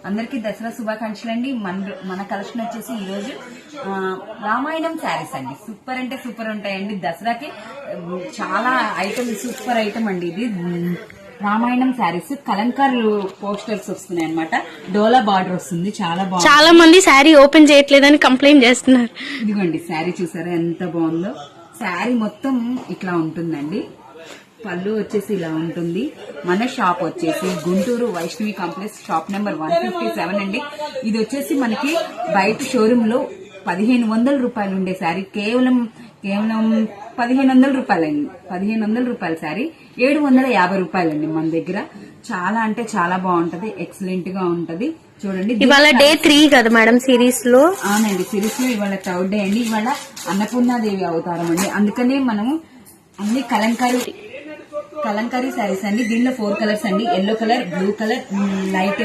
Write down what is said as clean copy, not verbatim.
అందరికీ దసరా శుభాకాంక్షలు అండి. మన కలెక్షన్ వచ్చేసి ఈ రోజు రామాయణం శారీస్ అండి. సూపర్ అంటే సూపర్ ఉంటాయండి. దసరాకి చాలా ఐటమ్, సూపర్ ఐటమ్ అండి ఇది. రామాయణం శారీస్ కలంకార్ పోస్టర్స్ వస్తున్నాయి అనమాట. డోలా బార్డర్ వస్తుంది, చాలా బాగుంది. చాలా మంది శారీ ఓపెన్ చేయట్లేదని కంప్లైంట్ చేస్తున్నారు. ఇదిగోండి శారీ చూసారా ఎంత బాగుందో. శారీ మొత్తం ఇట్లా ఉంటుందండి. పళ్ళు వచ్చేసి ఇలా ఉంటుంది. మన షాప్ వచ్చేసి Guntur Vaishnavi complex, shop number 157 అండి. ఇది వచ్చేసి మనకి బయట షోరూమ్ లో 1500 రూపాయలు ఉండే శారీ కేవలం 1500 రూపాయలండి. 1500 రూపాయల శారీ 750 రూపాయలండి మన దగ్గర. చాలా అంటే చాలా బాగుంటది, ఎక్సలెంట్ గా ఉంటది. చూడండి, ఇవాళ డే 3 కదా మేడం సిరీస్ లో. అవునండి, సిరీస్ లో ఇవాళ థర్డ్ డే అండి. ఇవాళ అన్నపూర్ణాదేవి అవతారం అండి. అందుకనే మనము అన్ని కలంకారీ శారీస్ అండి. దీనిలో 4 కలర్స్ అండి. Yellow colour, blue colour, light